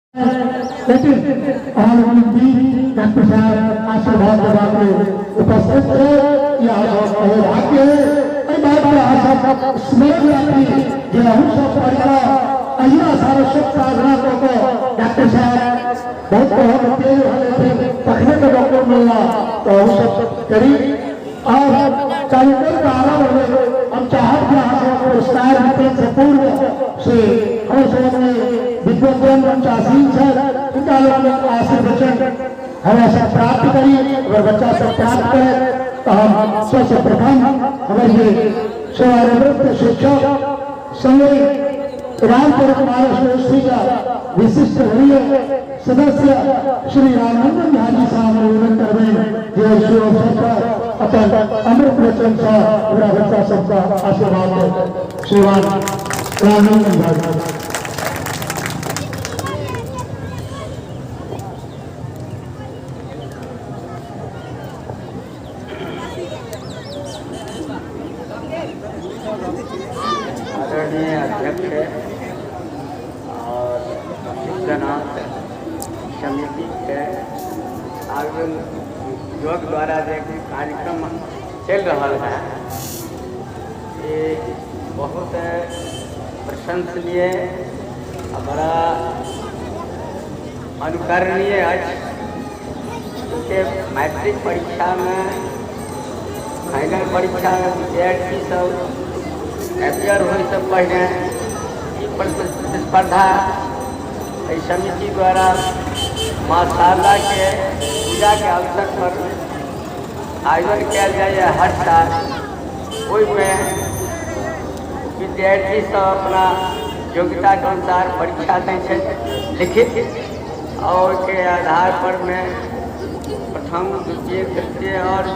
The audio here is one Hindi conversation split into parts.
लेकिन डॉक्टर साहब आशीर्वाद दबा के उपस्थित थे। यह भाग्य है बात आशा स्मरण अपनी जिला अहिया सारे शुभ साधना को डॉक्टर साहब बहुत बहुत तेज होने थे पकड़ने के डॉक्टर मिलना तो सब करी और कार्यक्रम का आरंभ होने हम चाहते हैं पुरस्कार वितरण से पूर्व से और सामने विद्वजन चासीन है इनका लोग आशीर्वचन हमें सब प्राप्त करी अगर बच्चा सब प्राप्त करे तो हम सबसे प्रथम हमारे सेवानिवृत्त शिक्षक संजय रामपुर महाराष्ट्र का विशिष्ट वरीय सदस्य श्री रामनंदन झाजी साहब निवेदन कर रहे हैं जो अवसर पर अपन अमृत वचन का पूरा बच्चा सबका आशीर्वाद है। श्रीमान रामनंदन झाजी आदरणीय अध्यक्ष और शिक्षणार्थ समिति के आयोजन योग द्वारा जो कार्यक्रम चल रहा है ये बहुत प्रशंसनीय और बड़ा अनुकरणीय है कि मैट्रिक परीक्षा में फाइनल परीक्षा में विद्यार्थी सब अपियर हो सब पढ़े प्रतिस्पर्धा समिति द्वारा माँ शारदा के पूजा के अवसर पर आयोजन किया जाए हर साल में विद्यार्थी सब अपना योग्यता के अनुसार परीक्षा दै लिखित और के आधार पर में प्रथम द्वितीय तृतीय और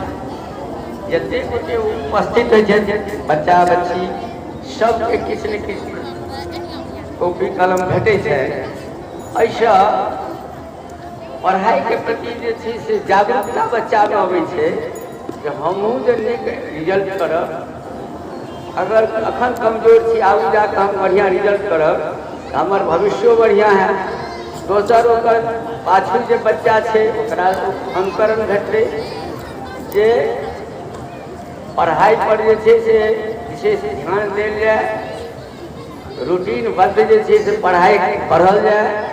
जते कुछ उपस्थित है बच्चा बच्ची सबके किसी न किसी कॉपी कलम भेटे ऐसा पढ़ाई के प्रति से जागरूकता बच्चा में अबै कि हमहूँ जो नीक रिजल्ट करब अगर अखन कमजोर छी आगू जाकर हम बढ़िया रिजल्ट करब हमार भविष्य बढ़िया है दोसर ओकर पाछू जो बच्चा है ओकरा अनुकरण भेटते जे पढ़ाई पर विशेष ध्यान दिल जाए रूटीन बद्ध से पढ़ाई पढ़ल जाए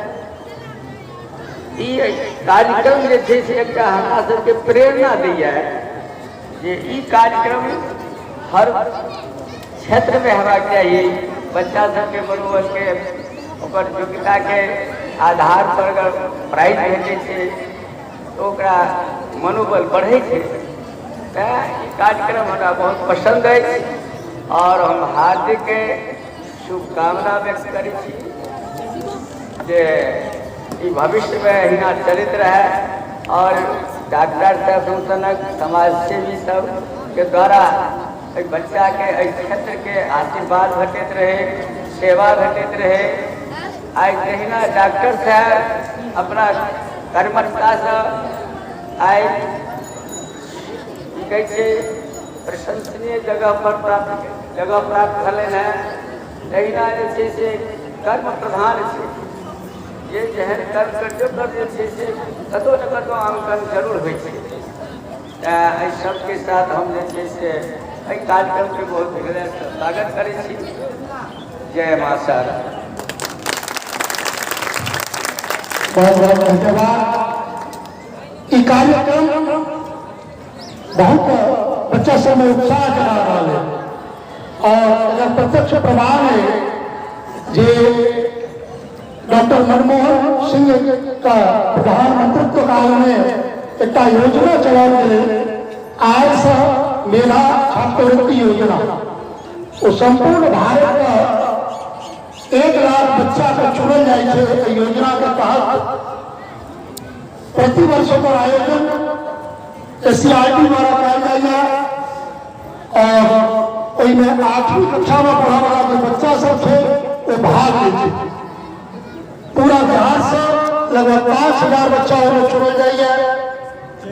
कार्यक्रम एक हमरा सबके प्रेरणा दैया जे ई कार्यक्रम हर क्षेत्र में होना चाहिए। बच्चा सबके बरूबर के ओकर योग्यता के आधार पर अगर प्राइज भेटे तो ओकरा मनोबल बढ़े कार्यक्रम हमारा बहुत पसंद है और हम हार्दिक शुभकामना व्यक्त करी जे भविष्य में हिना चलित रहे और डॉक्टर साहब सनक समाज सेवी सब के द्वारा बच्चा के क्षेत्र के आशीर्वाद भेटत रहे सेवा भेटत रहे। आज जहिना डॉक्टर साहब अपना कर्मठता से आज कैसे प्रशंसनीय जगह प्राप्त भले हैं तहिना से कर्म प्रधान है ये जहन कर्म करते से कतो न कतो अंकन जरूर हो सबके साथ हम से कार्यक्रम के बहुत स्वागत करे छी। जय मां शारदा। बहुत बहुत धन्यवाद। ये कार्यक्रम बहुत बच्चा सब में उत्साह जगा रहा है और प्रत्यक्ष प्रमाण है जे डॉक्टर मनमोहन सिंह का प्रधानमंत्रित्व काल में एक योजना चला आय से मेधा छात्रवृत्ति योजना वो संपूर्ण भारत का 1 लाख बच्चा को चुनल जाए योजना के तहत प्रति वर्ष पर आयोजन SCRT द्वारा कराया जाए और में 8वीं कक्षा में पढ़ा वाला जो बच्चा सब थे वो भाग लेते पूरा बिहार से लगभग 5000 बच्चा चुनल जाइए।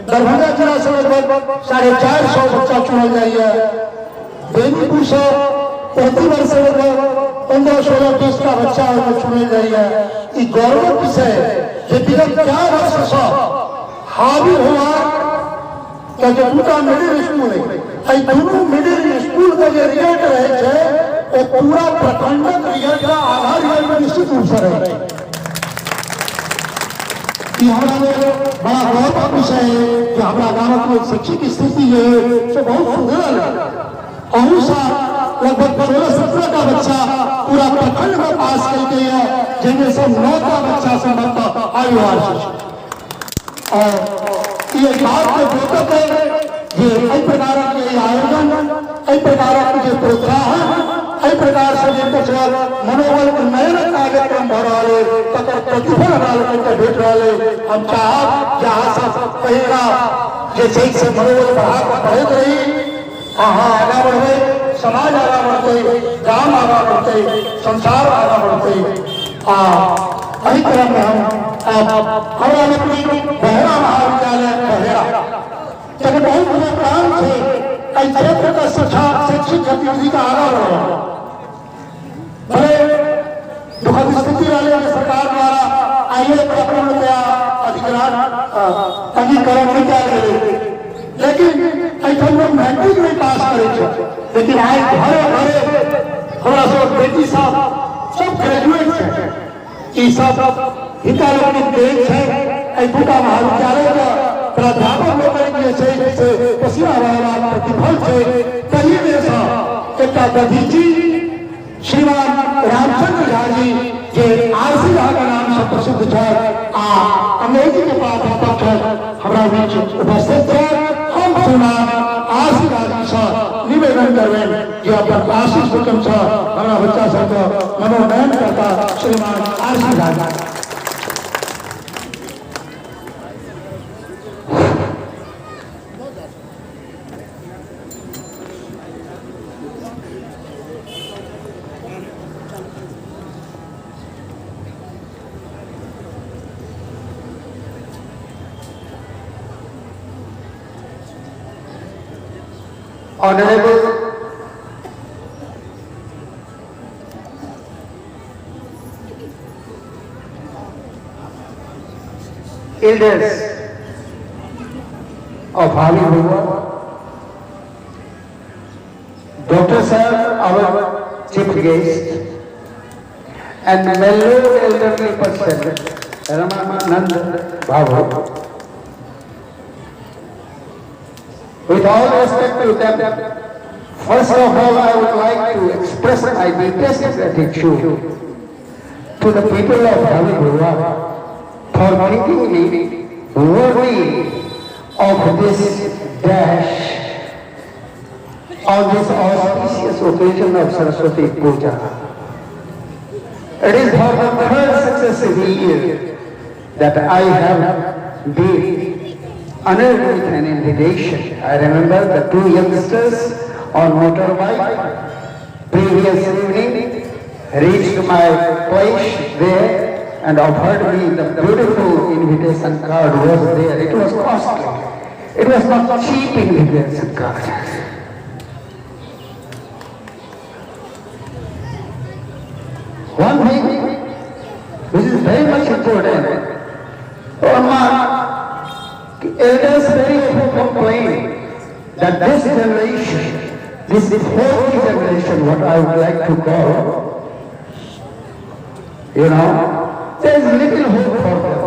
दरभंगा जिला से लगभग 450 बच्चा चुनल जाइए। बेनीपुर से प्रति वर्ष लगभग 15-16 20 का बच्चा चुने रही है ये गौरव विषय जे विगत 4 वर्ष से हावी हुआ कि जो दूटा मिडिल स्कूल है दोनों मिडिल स्कूल का जो रिजल्ट रहे थे वो पूरा प्रखंडक रिजल्ट का आधार रिजल्ट निश्चित रूप से रहे हमारा बड़ा गौरव का विषय है कि हमारा गाँव की शैक्षिक स्थिति जो है सो बहुत सुधरल अनुसार लगभग 16-17 का बच्चा पूरा प्रखंड में पास कर गई है जिनमें से 9 का बच्चा संभवतः आयु और ये बात के द्योतक है ये कई प्रकार के आयोजन कई प्रकार के प्रोत्साहन कई प्रकार से जिनके मनोबल उन्नयन कार्यक्रम हो रहा है तक प्रतिफल के भेट रहे हम चाह जहाँ सब कहेगा जैसे से मनोबल बढ़ा बढ़ रही हाँ आगा बढ़े समाज आगा बढ़ते गांव आगा बढ़ते संसार आगा बढ़ते कई तरह में हम अपनी बहरा महाविद्यालय बहरा जब बहुत बड़े काम से कई क्षेत्र का शिक्षा शैक्षिक गतिविधि का आगा बढ़ा भले दुखद स्थिति वाले सरकार द्वारा आइए पूर्णतया अधिग्रहण पंजीकरण नहीं किया गया लेकिन ऐसा लोग मैट्रिक नहीं पास करे लेकिन आज घरे घरे हमारा सब बेटी साहब सब ग्रेजुएट है ये सब हितारोपित देश है ऐसा महाविद्यालय का प्राध्यापक लोग से पसीना वाला प्रतिफल से कहीं ऐसा एक दधीची श्रीमान रामचंद्र झा जी जे आरसी झा का नाम से प्रसिद्ध है अंग्रेजी के प्राध्यापक है हमारा बीच उपस्थित है हम श्रीमान आरसी झा जी से निवेदन करवे जो अपन आशीष हुक्म से हमारा बच्चा सब मनोनयन करता श्रीमान RC Jha ji Honorable elders of Hollywood, Dr. Sir, our chief guest, and mellow elderly person, Ramanand Babu. With all respect to them, first of all I would like to express my deepest gratitude to the people of Hollywood for thinking me worthy of this dash on this auspicious occasion of Saraswati Puja. It is for the third successive year that I have been honored with an invitation. I remember the two youngsters on motorbike previous evening reached my place there and offered me the beautiful invitation card was there. It was costly. It was not cheap invitation card. One thing which is very much important, elders very often complain that this generation, this fourth generation, what I would like to call, there is little hope for them.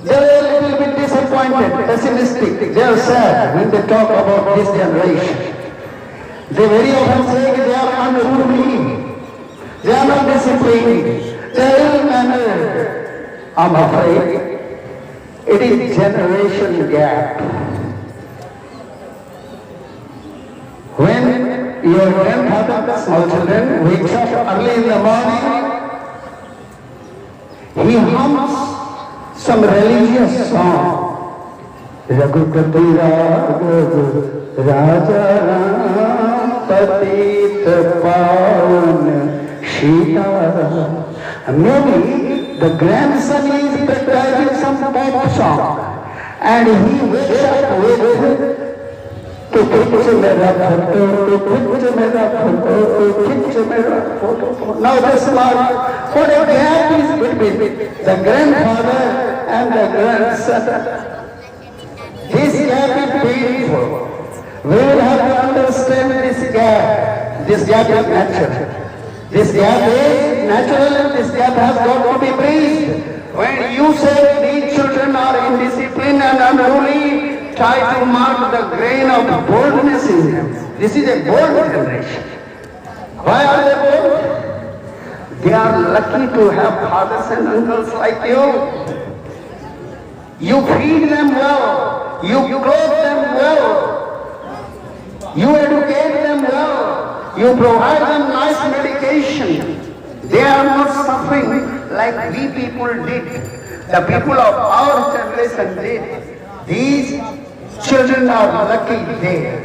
They are a little bit disappointed, pessimistic, they are sad when they talk about this generation. They very often say they are unruly, they are not disciplined, they are ill-mannered. I'm afraid it is generation gap. When your grandfather, small children, wakes up early in the morning, he hums some religious song. Raghupati Raghav Raja Ram Patit Pavan Shita. Maybe the grandson is practicing some pop song and he wakes up with तो खिंच मेरा फोटो, तो खिंच मेरा फोटो, तो खिंच मेरा photo. Now this one, what a gap is between the grandfather and the grandson. This gap is painful. We will have to understand this gap. This gap is natural. This gap is natural and this gap has got to be bridged. When you say these children are indisciplined and unruly, try to mark the grain of boldness in them. This is a bold generation. Why are they bold? They are lucky to have fathers and uncles like you. You feed them well. You clothe them well. You educate them well. You provide them nice medication. They are not suffering like we people did. The people of our generation did. These children are lucky there.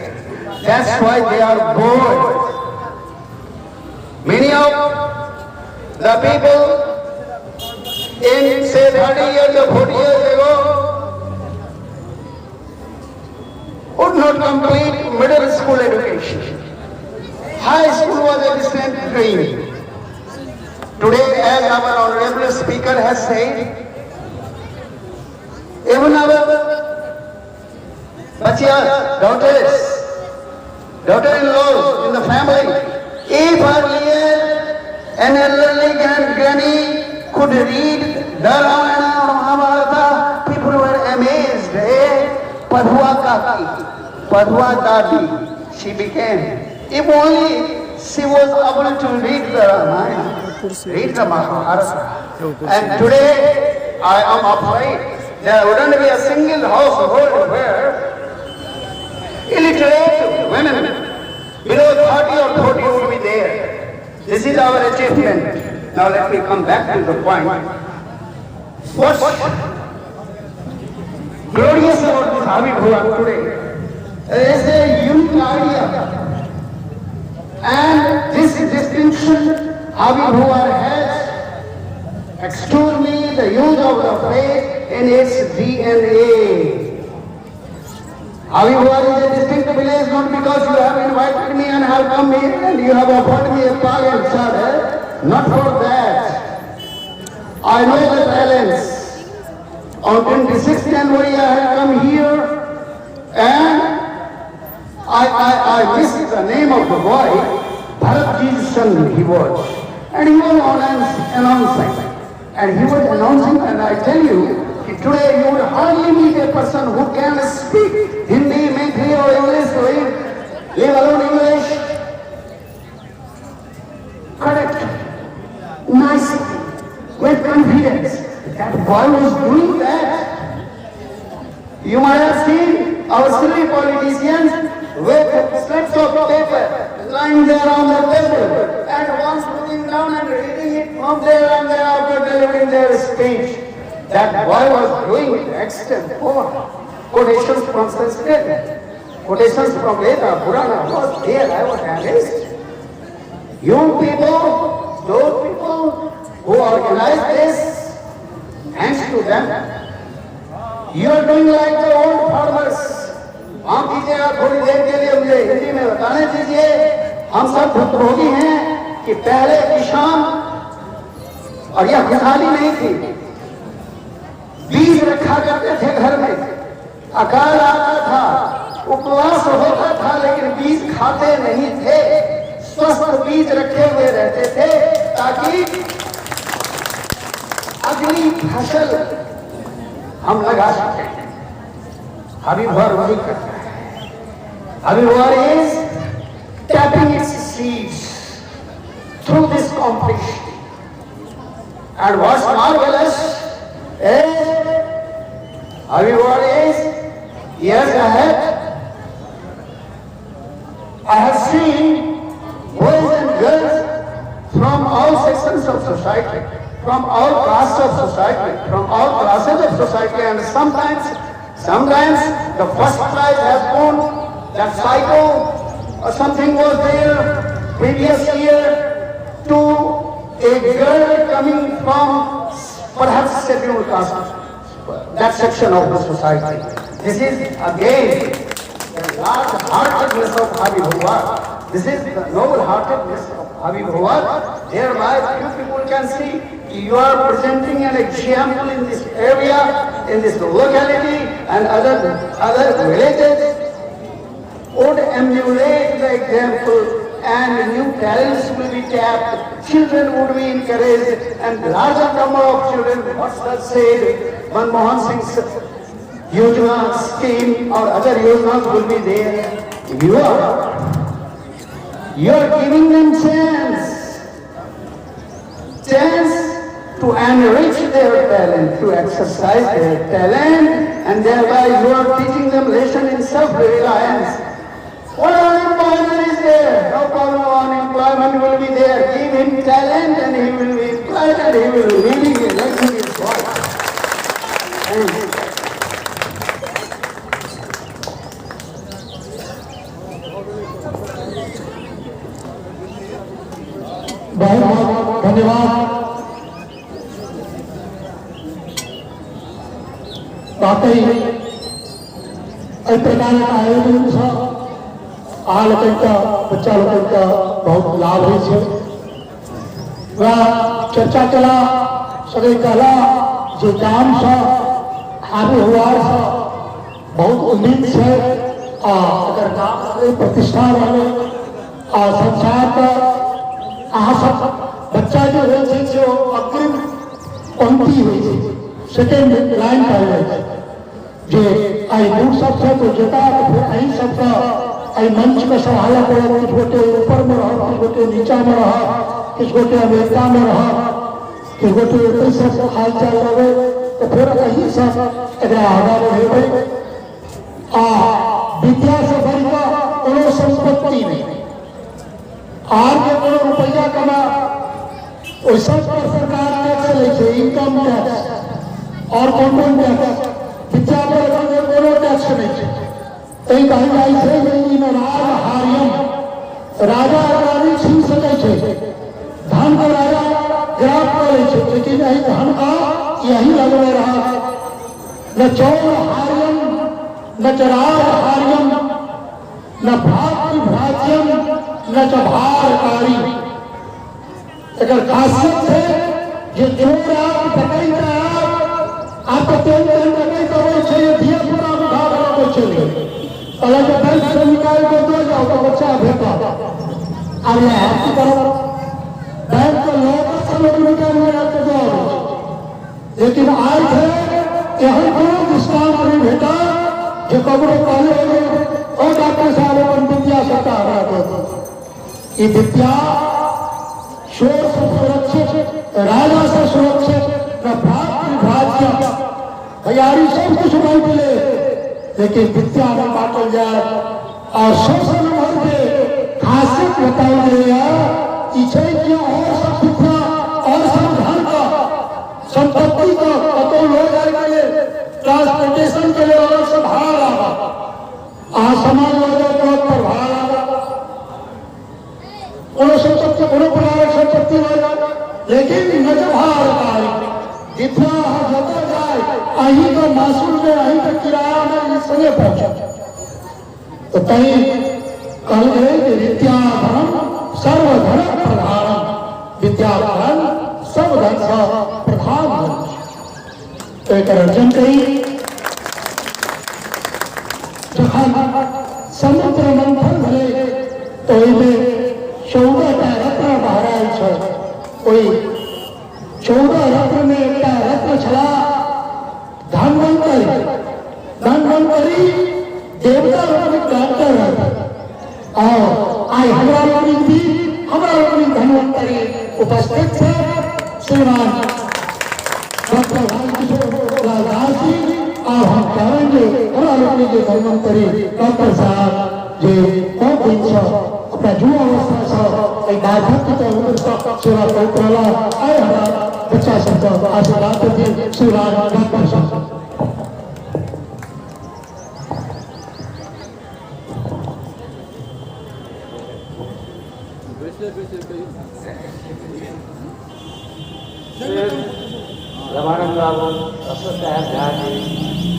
That's why they are bold. Many of the people in say 30 years or 40 years ago would not complete middle school education. High school was a distant dream. Today, as our honorable speaker has said, even our daughter-in-laws in the family, if earlier an elderly granny could read the Ramayana or Mahabharata, people were amazed. Padhua Kaki, Padhua Dadi, she became. If only she was able to read the Ramayana, read the Mahabharata. And today, I am afraid there wouldn't be a single household where illiterate women below 30 or 40 would be there. This is our achievement. Now let me come back to the point. What's glorious about this Habib Bhuvan today? There is a unique idea. And this distinction Habib Bhuvan has extremely the use of the faith in its DNA. Habib Bhuvan is a distinct village not because you have invited me and have come here and you have offered me a pie and chadar. Not for that. I know the talents. On 26th January I have come here and I missed the name of the boy. Bharatji's son he was. And he was announcing. And he was announcing, and I tell you, today you would hardly meet a person who can speak Hindi, Maithi or English, leave alone English. Correct. Nice. With confidence. That boy was doing that. You might have seen our silly politicians with slips of paper lying there on the table and once looking down and reading it from there and there after delivering their speech. That boy was doing extempore. Quotations from Sanskrit, quotations from Veda, Purana was there. I was amazed. You people, those people who organize this, thanks to them. You are doing like the old farmers. आप कीजिए आप थोड़ी देर के लिए मुझे हिंदी में बताने दीजिए हम सब भुक्तभोगी हैं कि पहले किसान और यह खुशहाली नहीं थी बीज रखा करते थे घर में अकाल आता था उपवास होता था लेकिन बीज खाते नहीं थे स्वस्थ बीज रखे हुए रहते थे ताकि अगली फसल हम लगा सकें Habib Bhuvan वही करता है Habib Bhuvan is tapping its seeds through this competition. And what's marvelous is Habib Bhuvan is years ahead. I have seen boys and girls from all sections of society, from all castes of society, from all classes of society, and sometimes the first prize has won that cycle or something was there previous year to a girl coming from perhaps scheduled caste, that section of the society. This is again the large-heartedness of Bhavi Bhagwan. This is the noble-heartedness of Bhavi Bhagwan. Thereby, few people can see you are presenting an example in this area, in this locality, and other villages would emulate the example, and new talents will be tapped, children would be encouraged, and larger number of children, what does said, Manmohan Singh's Yojana scheme or other yojanas will be there. You are giving them chance to enrich their talent, to exercise their talent, and thereby you are teaching them lesson in self-reliance. What unemployment is there? No problem of unemployment will be there. Give him talent and he will be employed and he will be living a luxurious life. बहुत बहुत धन्यवाद। वाकई प्रकार का आयोजन आ लोगों का बच्चा लोगों का बहुत लाभ है। चर्चा चला सगई कहला जो काम सा हावी हुआ बहुत उम्मीद से अगर काम प्रतिष्ठा वाले संसार का सब बच्चा जो है जो अग्रिम पंक्ति हुई सेकेंड लाइन पर जो आई दूर सबसे तो जता तो फिर आई सबका आई मंच में संभाला पड़ा कुछ गोटे ऊपर में रहा कुछ गोटे नीचा में रहा कुछ गोटे अमेरिका में रहा कुछ गोटे सब हाल चाल रहे तो फिर यही सब आगा बढ़े विद्या से बढ़कर कोनो संपत्ति नहीं आज के कोनो रुपया कमा वही सब पर सरकार टैक्स ले इनकम टैक्स और कॉर्पोरेट टैक्स विद्या पर कोनो टैक्स नहीं कहीं कहीं जाए राज हारियम राजा रानी छीन सके धन को राजा गिराफ कर लेकिन यही धन का यही लगने रहा न चौर हारियम न चराज हारियम न भातृ भ्राज्यम न चभारकारी अगर खासियत है ये चोर आप डकैत आपको तेल डकैत हो चाहिए धिया पूरा उठा बना को चलिए पहले जो बैंक से निकाल के दो जाओ तो बच्चा भेटा अब ये आपकी तरफ बैंक को लोग से लोग निकाल के दो लेकिन आज है यही को स्थान नहीं भेटा जो कबरों पहले और डॉक्टर साहब अपन विद्या सत्ता रहा ये विद्या शोर से सुरक्षित राजा से सुरक्षित न भातृ भाज्य भैयारी सब कुछ नहीं मिले लेकिन विद्या में बांटल जाए और शोषण नंबर के खासियत बताई गई इच्छा किया और सब विद्या और सब धन का संपत्ति का कतो लोग आएंगे ट्रांसपोर्टेशन के लिए और सब भार आगा समाज लोगों पर भार आगा उन्होंने संपत्ति उन्होंने प्रकार संपत्ति वाला लेकिन न जब भार जितना होता जाए अही का मासूल में अही का किराया में संगे पहुंचा तो कहीं कल गए कि विद्याधन सर्वधन प्रधान विद्याधन सर्वधन का प्रधान तो एक अर्जन कही जहां समुद्र मंथन भले तो इनमें 14 रत्न महाराज कोई 14 रत्न में एक रत्न छला धनवंतरी देवता लोग डॉक्टर और आज हमारा लोग भी हमारा लोग धनवंतरी उपस्थित थे श्रीमान डॉक्टर राजदास जी और हम कहेंगे हमारा लोग जो धनवंतरी डॉक्टर साहब जो बहुत दिन से अपना युवा अवस्था से एक बाधक तो उनका सेवा करला आए हमारा बच्चा सबका आशीर्वाद देते श्रीमान डॉक्टर साहब रमानंद बाबू डॉक्टर साहब झा जी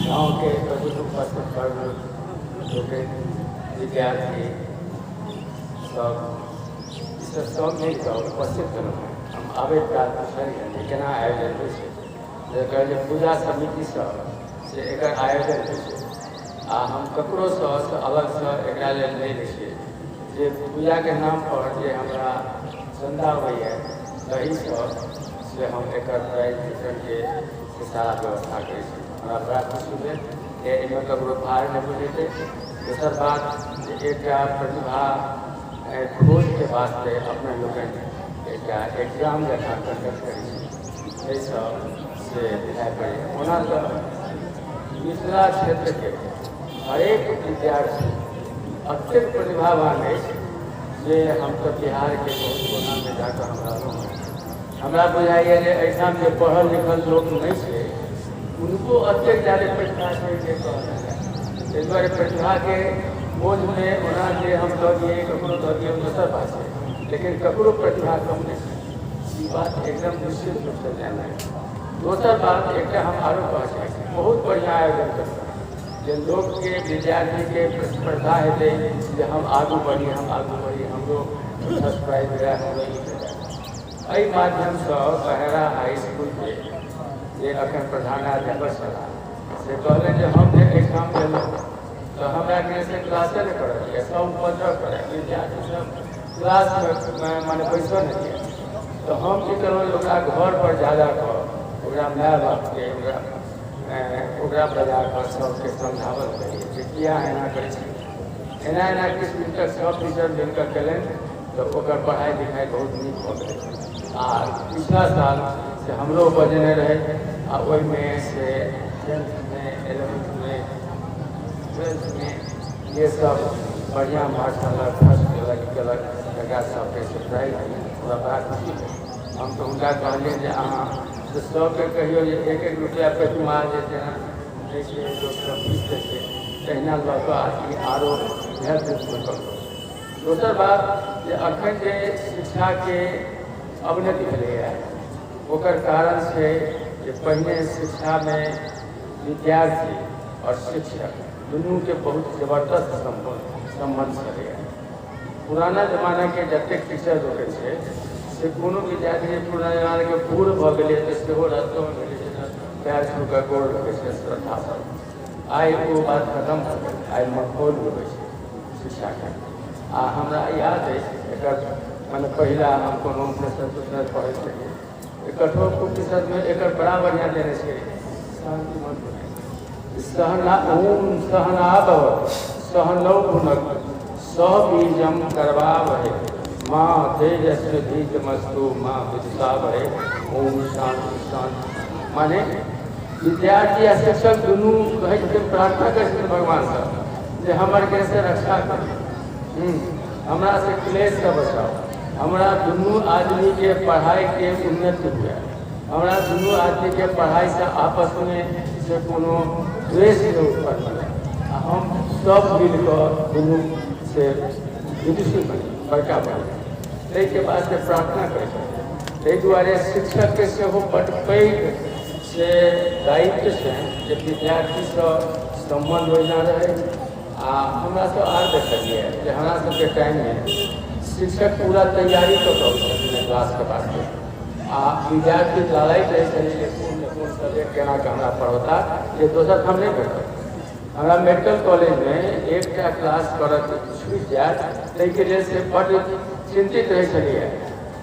गाँव के प्रबुद्ध उपस्थित लोके विद्यार्थी सब नहीं उपस्थित करूँ हम आबे काल पूछलिए केना आयोजन होइ छै जे पूजा समिति से एकर आयोजन होइ छै आ हम ककरोसँ अलगसँ एकरा लेल नहि लै छियै जे पूजाके नाम पर जे हमरा चंदा होइए तहीसँ से हम एकर प्राइज वितरणके सारा व्यवस्था करै छी हमरा बड़ा खुशी भेल जे एहिमे ककरो भार नहि बुझेतै दोसर बात जे एकटा प्रतिभा खोजके वास्ते अपने लोकनि एकटा एग्जाम जकाँ कंडक्ट करै छी एहिसँ से बुझाइ पड़ैए ओना तऽ मिथिला क्षेत्रके हरेक विद्यार्थी अत्यंत प्रतिभावान अछि जे हम तऽ बिहारके बहुत कोनामे जाकऽ हम रहलहुँ हमरा बुझाइए जे एहिठाम जे पढ़ल लिखल लोक नहि छै उनको अत्यंत ज्यादा प्रतिभा छै जे कहल ताहि दुआरे प्रतिभाके बोझमे ओना जे हम दऽ दिए ककरो दऽ दिए दोसर बात छै लेकिन ककरो प्रतिभा कम नहि छै ई बात एकदम निश्चित रूपसँ जानना है दोसर बात एकटा हम आरो कहऽ चाहै छी बहुत बढ़िआँ आयोजन करता जे लोकके विद्यार्थीके प्रतिस्पर्धा हेतै जे हम आगू बढ़ी हमरो फर्स्ट प्राइज मिला हमरो ई मिला एहि माध्यमसँ बहेरा हाई इसकुलके जे एखन प्रधानाध्यापक छलाह से कहलनि जे हम जे एहिठाम गेलहुँ तऽ हमरा से क्लासे नहि करलियै सब उपद्रव करै विद्यार्थीसब क्लासमे मने बैसऽ नहि दिए तऽ हम की करबै ओकरा घरपर जा कऽ ओकरा माय बापके ओकरा बजा कऽ सबके समझावल करिए जे किया एना करै छी एना किछु दिन तक सब टीचर मिलकर केलनि तऽ ओकर पढ़ाइ लिखाइ बहुत नीक भऽ गेलै आ पिछला साल से हमरो बजेने रहै आ ओहिमे से 10th में 11th में 12th में ये सब बढ़िया मार्क्स अनलक फर्स्ट केलक तकरा सबके सरप्राइज पूरा बड़ा खुशी हम तऽ हुनका कहलिए जे अहाँ से सबके कहियो जे 1-1 रुपया प्रतिमा जे जेना दै छै लोकसब फीस दै छै तहिना लऽ कऽ आरो हेल्थ करू दोसर बात जे एखन जे शिक्षाके अवनति भेलैए ओकर कारण छै जे पहिने शिक्षामे विद्यार्थी और शिक्षक दुनूके बहुत जबरदस्त संबंध छलैए पुराना जमानाके जतेक टीचर लोक छै से कोनो विद्यार्थी पुराना जमानाके बूढ़ भऽ गेलै तऽ सेहो रस्तोमे भेलै पैर छू कऽ गोड़ लगै छै श्रद्धासँ आइ ओ बात खतम भऽ गेल आइ माहौल होबै छै शिक्षाके आ हमरा याद अछि एकर मने पहिला हम कोनो प्रोफेसर पढ़ैत रहिए कठोर उपनिषदमे एकर बड़ा बढ़िआँ देने छै शांति मंत्र ओम सहनावव सहनौ भुनक्तु सह बीजम करवावहै माँ तेजस्विनावधीतमस्तु माँ विद्विषावहै ओम शांति शांति माने विद्यार्थी आ शिक्षक दुनू कहै छथिन प्रार्थना करै छथिन भगवानसँ जे हमर से रक्षा करू हमरा से क्लेशसँ बचाओ हमरा दुनू आदमीके पढ़ाइके उन्नति हुए हमरा दुनू आदमीके पढ़ाइसँ आपसमे से कोनो द्वेष नहि उत्पन्न बने आ हम सब मिलकर दुनू से विदुषी बनी बड़का बनी ताहिके बाद से प्रार्थना करै छथिन ताहि दुआरे शिक्षकके सेहो बड्ड पैघ से दायित्व छै जे विद्यार्थीसँ सम्बन्ध ओहिना रहै आ हमरा सब आर देखलिए जे हमरा सबके टाइममे शिक्षक पूरा तैयारी कऽ कऽ छथिन क्लासके वास्ते आ विद्यार्थी लड़ाइत रहै छथिन जे कोन सब्जेक्ट केना कऽ हमरा पढ़ौता जे दोसर ठाम नहि भेटत हमरा मेडिकल कॉलेजमे एकटा क्लास करऽ छूटि जायत ताहिके लेल से बड्ड चिंतित रहै छलिए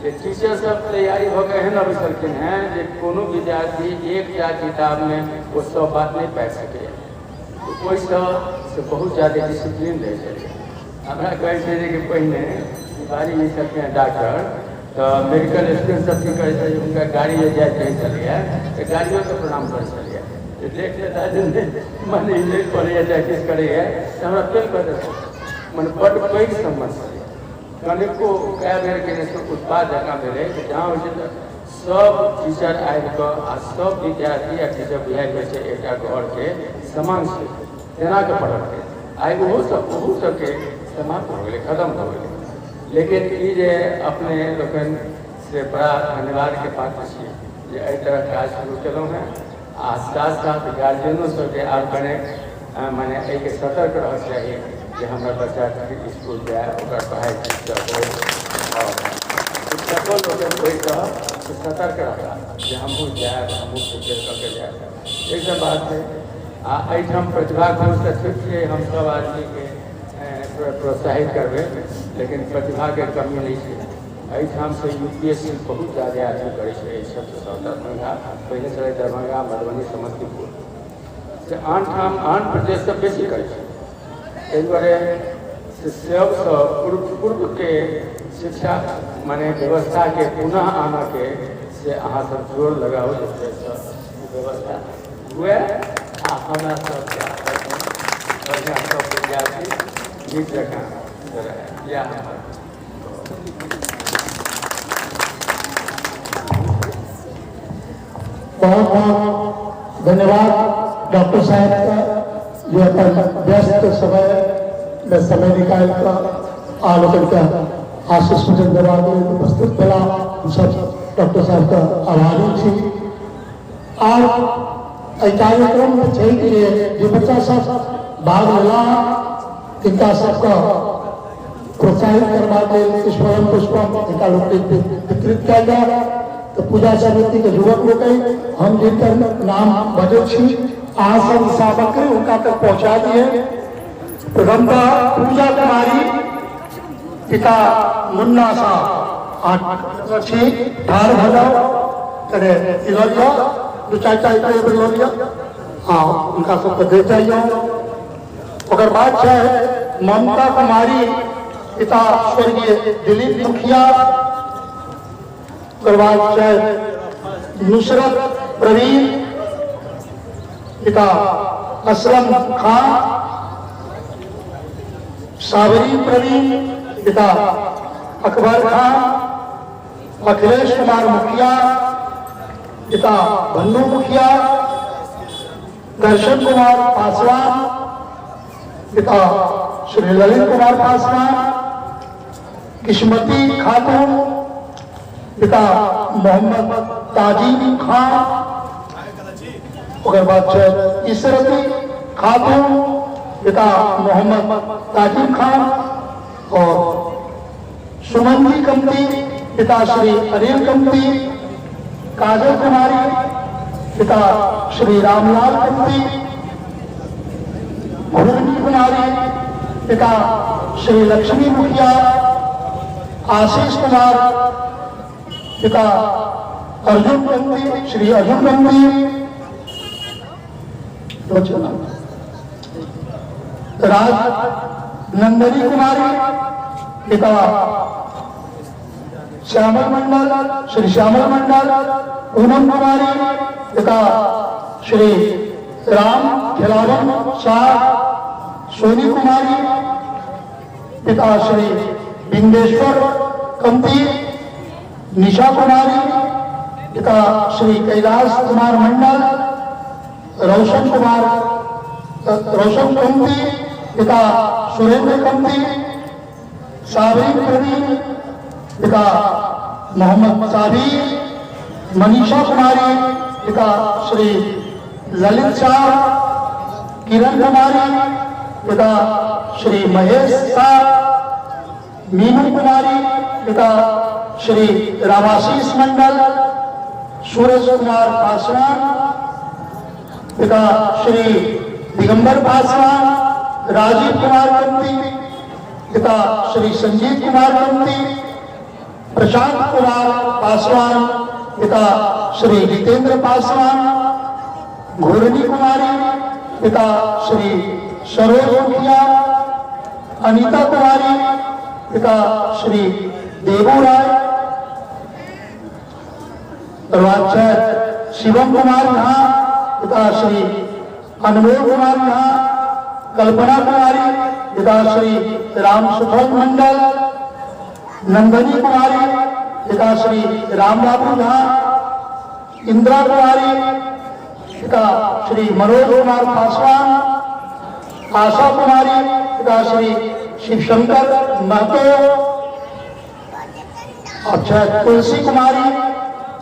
जे टीचर सब तैयारी भऽ कऽ एहन अबै छलखिन हेँ जे कोनो विद्यार्थी एकटा किताबमे ओ सब बात नहि पाबि सकैए ओहिसँ से बहुत ज़्यादा डिसिप्लिन रहै छलिए हमरा कहै छै जे पहिने बारी जे छलखिन डॉक्टर तऽ मेडिकल स्टूडेंट सब की करै छलिए हुनका गाड़ी ले जाइत रहै छलिए तऽ गाड़ियोके प्रणाम करै छलिए जे देख लेता जे मने नहि पढ़ैए चाहे किछु करैए तऽ हमरा फेल कऽ देतै मने बड्ड पैघ सम्बन्ध छलै कनिको कए बेरके उत्पाद जकाँ भेलै जहाँ होइ छै तऽ सब टीचर आबि कऽ आ सब विद्यार्थी आ टीचर बुझाइ होइ छै एकटा घरके समान छै तेनाके पढ़लकै आइ ओहो सबके समाप्त हो गेलै खत्म हो गेलै लेकिन ई जे अपने लोकनि से बड़ा धन्यवादके पात्र छी जे एहि तरह काज शुरू केलहुँ हेँ आ साथ साथ गार्जियनो सबके आब कने माने एक सतर्क रह चाहिए कि हमारा बच्चा स्कूल जाए और पढ़ाई ठीक से हो और शिक्षकों लोग कोई तो सतर्क रहा कि हमू जाए हमू प्रिपेयर करके जाए। एक बात है एहिठाम प्रतिभा खोज ठीक है हम सब आदमी के प्रोत्साहित करबे, लेकिन प्रतिभा के कमी नहीं है। एहिठाम से UPSC बहुत ज़्यादा आदमी करे छै दरभंगा, पहले से दरभंगा मधुबनी समस्तीपुर से आन ठाम आन प्रदेश से बेसी करे छै। एहि दुआरे सब पूर्व के शिक्षा माने व्यवस्था के पुनः आना के से अहाँ सब जोर लगाओ जैसे व्यवस्था हुए आ हमरा सब बढ़िया सब विद्यार्थी नीक जगह या बहुत बहुत धन्यवाद डॉक्टर साहब का, जो अपन व्यस्त समय निकाल कर आलोचन का आशीष धन्यवाद उपस्थित भेला हम सब डॉक्टर साहब का आभारी छी। और एहि कार्यक्रम में छै कि जे बच्चा सब भाग लेला तिनका सबका प्रोत्साहित करबा लेल स्वयं पुष्पम तिनका लोक वितरित कयल जाय। तो पूजा समिति के युवक लोग हम जिनकर नाम बजै छी अहाँ सब सामग्री उनका तक पहुंचा दिए। प्रथमतः पूजा कुमारी पिता मुन्ना साहब छी ठार भ जाओ करे इलोलिया दू चार चार इलोलिया हाँ उनका सबके दे जाइए। ओकर बाद है ममता कुमारी पिता स्वर्गीय दिलीप मुखिया। नुसरत प्रवीण पिता असलम खान। सावरी प्रवीण पिता अकबर खान। अखिलेश कुमार मुखिया पिता भन्नू मुखिया। दर्शन कुमार पासवान पिता श्री ललित कुमार पासवान। किस्मती खातून पिता मोहम्मद ताजीम खान। उसके बाद इसरती खातून पिता मोहम्मद ताजीम खान। और सुमंदी कमती पिता श्री अनिल कमती। काजल कुमारी पिता श्री रामलाल कमती। भूमि कुमारी पिता श्री लक्ष्मी मुखिया। आशीष कुमार पिता अर्जुन गंदी श्री अर्जुन गंदी। राज नंदनी कुमारी पिता श्यामल मंडल श्री श्यामल मंडल। पूनम कुमारी पिता श्री राम खिलावन शाह। सोनी कुमारी पिता श्री बिंदेश्वर कंती। निशा कुमारी पिता श्री कैलाश कुमार मंडल। रोशन कंती पिता सुरेंद्र कंती। साबिर प्रवीण पिता मोहम्मद साबिर। मनीषा कुमारी पिता श्री ललित शाह। किरण कुमारी पिता श्री महेश शाह। मीनू कुमारी पिता श्री रामाशीष मंडल। सूरज कुमार पासवान पिता श्री दिगंबर पासवान। राजीव कुमार कंती पिता श्री संजीव कुमार कंती। प्रशांत कुमार पासवान पिता श्री जितेंद्र पासवान। घोरनी कुमारी पिता श्री सरोज मुखिया। अनीता कुमारी पिता श्री देवू राय। शिवम कुमार झा पिता श्री अनमोल कुमार झा। कल्पना कुमारी पिता श्री राम सुफल मंडल। नंदनी कुमारी पिता श्री राम बाबू झा। इंदिरा कुमारी पिता श्री मनोज कुमार पासवान। आशा कुमारी पिता श्री शिवशंकर महतो। अच्छा तुलसी कुमारी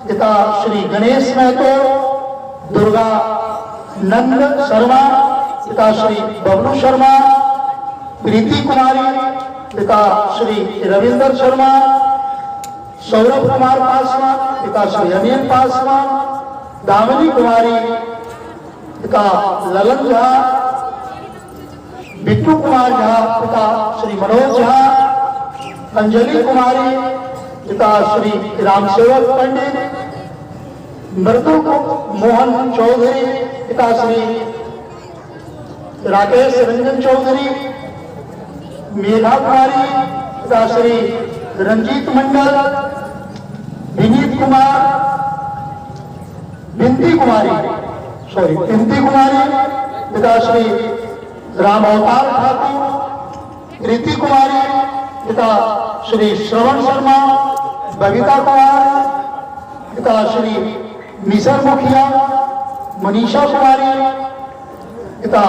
पिता श्री गणेश महतो। दुर्गा नंद शर्मा पिता श्री बबलू शर्मा, प्रीति कुमारी, पिता श्री रविंदर शर्मा, सौरभ कुमार पासवान, पिता श्री अनिल पासवान, दामिनी कुमारी, पिता ललन झा, बिट्टू कुमार झा, पिता श्री मनोज झा, अंजलि कुमारी, पिता श्री रामसेवक पंडित, मृदु मोहन चौधरी, पिता श्री राकेश रंजन चौधरी, मेघा कुमारी, पिता श्री रंजीत मंडल, विनीत कुमार, बिंदी कुमारी, पिता श्री राम अवतार ठाकुर, प्रीति कुमारी, पिता श्री श्रवण शर्मा, बबीता कुमार, पिता श्री निसर मुखिया, मनीषा कुमारी, पिता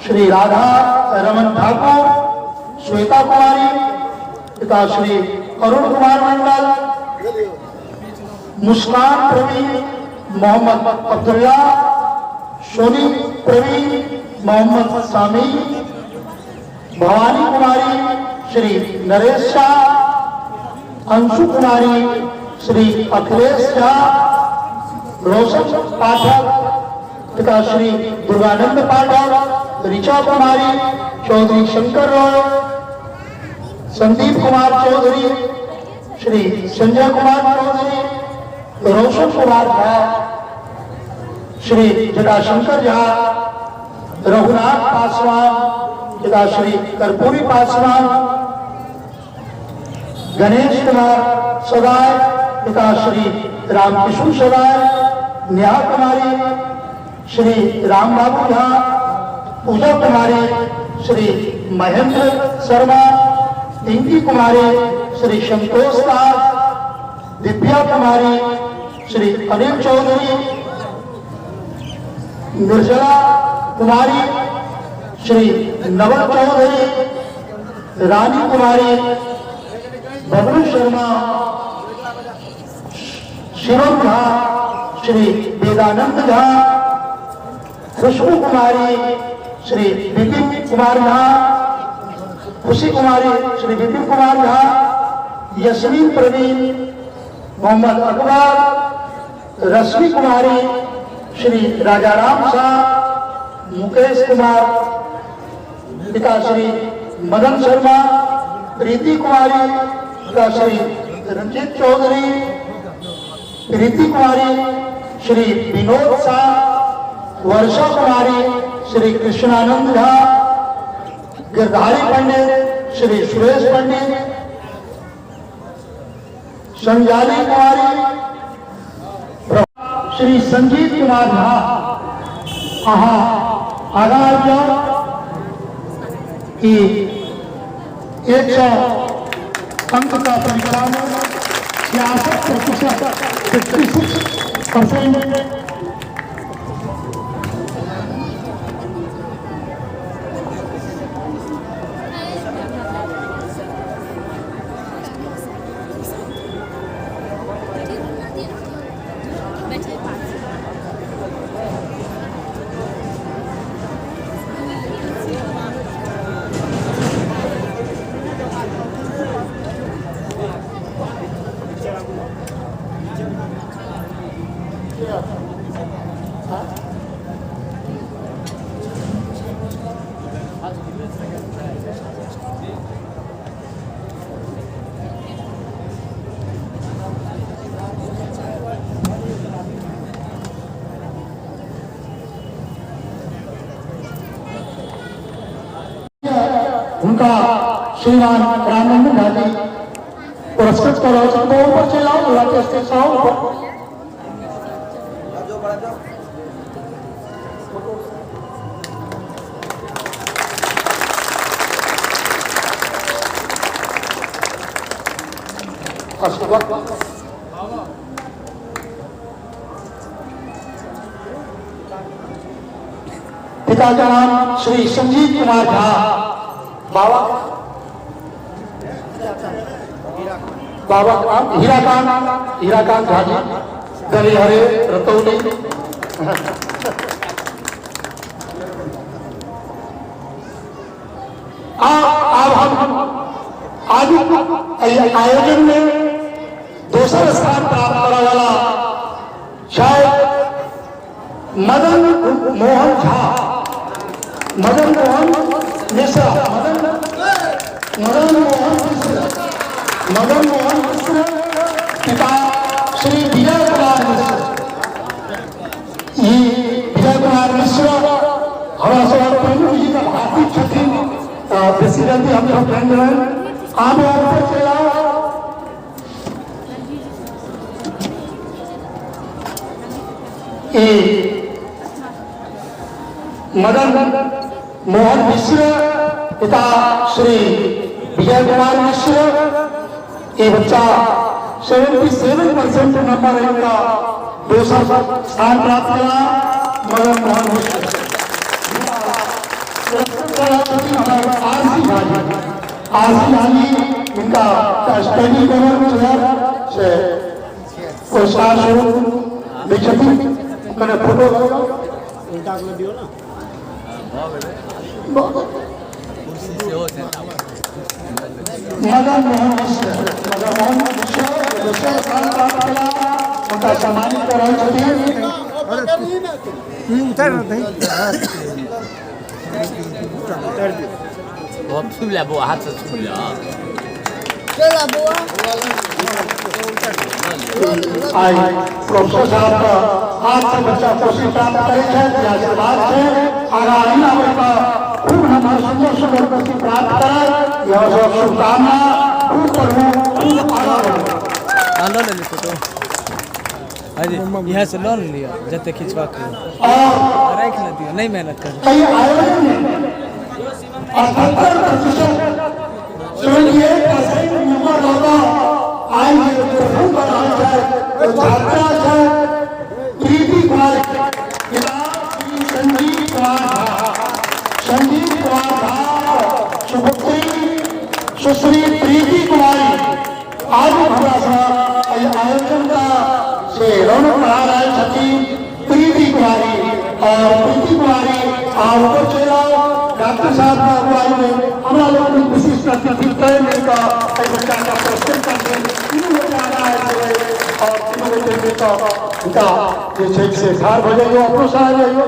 श्री राधा रमन ठाकुर, श्वेता कुमारी, पिता श्री अरुण कुमार मंडल, मुस्कान प्रवीण, मोहम्मद अब्दुल्ला, सोनी प्रवीण, मोहम्मद सामी, भवानी कुमारी, श्री नरेश शाह, अंशु कुमारी, श्री अखिलेश झा, रोशन पाठक, पिता श्री दुर्गानंद पाठक, ऋचा कुमारी, चौधरी शंकर रॉय, संदीप कुमार चौधरी, श्री संजय कुमार चौधरी, रोशन कुमार झा, श्री जटाशंकर झा, रघुनाथ पासवान, पिता श्री कर्पूरी पासवान, गणेश कुमार सदाय, पिता श्री रामकिशोर सदाय, नेहा कुमारी, श्री राम बाबू झा, पूजा कुमारी, श्री महेंद्र शर्मा, पिंकी कुमारी, श्री संतोष दास, दिव्या कुमारी, श्री अनिल चौधरी, निर्जला कुमारी, श्री नवल चौधरी, रानी कुमारी, बबलू शर्मा, शिवम झा, श्री वेदानंद झा, खुशबू कुमारी, श्री विपिन कुमार झा, खुशी कुमारी, श्री विपिन कुमार झा, यशवीन प्रवीण, मोहम्मद अकबर, रश्मि कुमारी, श्री राजाराम शाह, मुकेश कुमार, पिता श्री मदन शर्मा, प्रीति कुमारी, पिता श्री रंजीत चौधरी, प्रीति कुमारी, श्री विनोद शाह, वर्षा कुमारी, श्री कृष्णानंद झा, गिरधारी पंडित, श्री सुरेश पंडित, संजाली कुमारी, श्री संजीत कुमार झा, आगाज की 100 अंक का परिणाम 66%। उनका श्रीमान रामनंदन घाटी पुरस्कृत करो। सबको ऊपर चलाओ, अल्लाह के स्टेज से आओ ऊपर। पिता का नाम श्री संजीत कुमार झा, बाबा का नाम हीराकांत झा जी, गली हरे रतौली। अब हम आज आयोजन में दूसरा स्थान प्राप्त करने वाला शायद मदन मोहन झा, मदन मोहन मिश्रा, मदन मोहन मिश्र पिता श्री विजय कुमार मिश्र। ये विजय कुमार मिश्र हमारा प्रभु जी का भारतीय छठी प्रेसिडेंट हम लोग फ्रेंड हैं। आप ऊपर चले आओ। मदन मोहन मिश्र पिता श्री विजय कुमार मिश्र। ये बच्चा 77% नंबर इनका दूसरा स्थान प्राप्त करा। मदन मोहन मिश्र आरसी भाई इनका स्टडी से पुरस्कार स्वरूप विक्षति मैंने फोटो मदन मोहन मिश्र दूसरा स्थान प्राप्त करा। उनका सम्मानित कर रहे हाथ से छू लिया। प्रोफेसर साहब का हाथ से बच्चा खुशी प्राप्त करे आशीर्वाद से आगामी का खूब हमारे सुंदर सुंदर खुशी प्राप्त करे। यह सब शुभकामना खूब पढ़ू खूब आगा बढ़ू। यहाँ से लोन लिया जते खिंचवा के और रख न दिया, नहीं मेहनत कर। कई आयोजन में 78% नंबर होगा आएंगे छात्रा है प्रीति कुमार, संजीव कुमार झा, सुपुत्री सुश्री प्रीति कुमारी। आज थोड़ा सा आयोजन का से रौनक बढ़ा रहे छठी प्रीति कुमारी और प्रीति कुमारी आप ऊपर चले आओ। डॉक्टर साहब का अगुवाई में हमारा लोग विशिष्ट अतिथि तय का बच्चा का पुरस्कृत करके तीनों बच्चा आ रहा है और तीनों बच्चे का उनका ये से सार भजेगा अपनों से आ जाइए,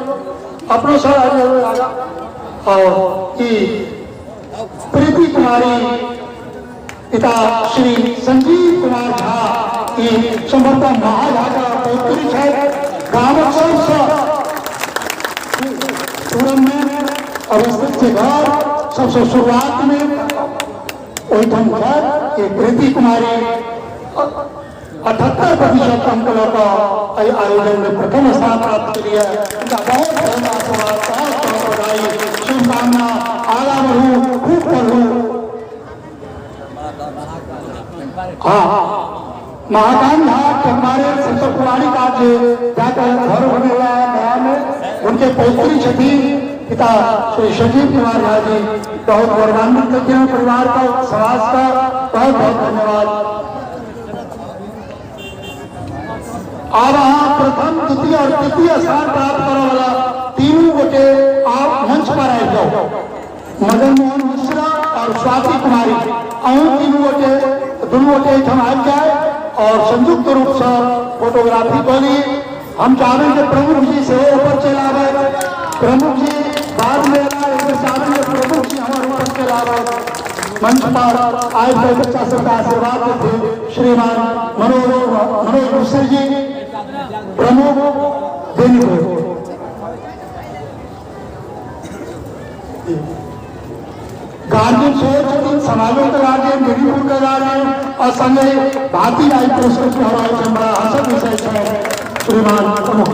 अपनों से आ जाइए आगा। और ये प्रीति कुमारी पिता श्री संजीव कुमार झा ये समर्पण महाझा का पौत्री है। ग्रामोत्सव में अवस्थित से घर सबसे शुरुआत में ओठम घर ये प्रीति कुमारी 78% अंकों का आयोजन में प्रथम स्थान प्राप्त किया। इनका बहुत बहुत बधाई, शुभकामना, आगा बढ़ू खूब पढ़ू। हाँ महाकान घाट हमारे संत कुमारी का जाकर घर होने वाला नया में उनके पौत्री छठी पिता श्री संजीव कुमार झा जी बहुत गौरवान्वित करते हैं। परिवार का समाज का बहुत बहुत धन्यवाद। अब आप प्रथम द्वितीय और तृतीय स्थान प्राप्त करने वाला तीनों गोटे आप मंच पर आ जाओ। मदन मोहन मिश्रा और स्वाति कुमारी और तीनों गोटे दोनों गोटे हम आ जाए और संयुक्त रूप से फोटोग्राफी करी। हम चाहें कि प्रमुख जी से ऊपर चला गए, प्रमुख जी बाद में प्रमुख जी हमारे ऊपर चला गए। मंच पर आए हुए बच्चा सबका आशीर्वाद देते श्रीमान मनोज मिश्र जी प्रमुख देनी गार्जियन सोच समाजों का गार्जियन मेरीपुर का गार्जियन और संगे भारतीय आई पुरस्कृत हमारे बड़ा हसन विषय है श्रीमान प्रमुख।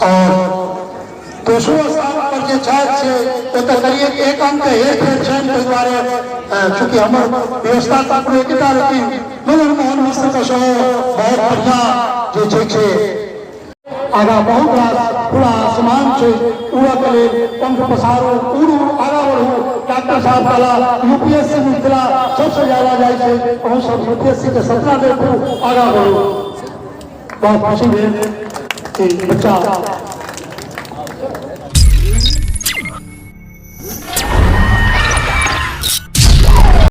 और दूसरों स्थान पर के छात्र से तो करिए एक अंक एक के द्वारा चूंकि हमारे व्यवस्था का एकता रहती मदन मोहन मिश्र का शो बहुत बढ़िया जो छे आगा बहुत पूरा आसमान से पूरा करे पंख पसारो पूरा आगा बढ़ो डॉक्टर साहब वाला यूपीएससी मिथिला सबसे ज्यादा जाए छे और सब यूपीएससी के सपना देखो आगा बढ़ो। बहुत खुशी भेल कि बच्चा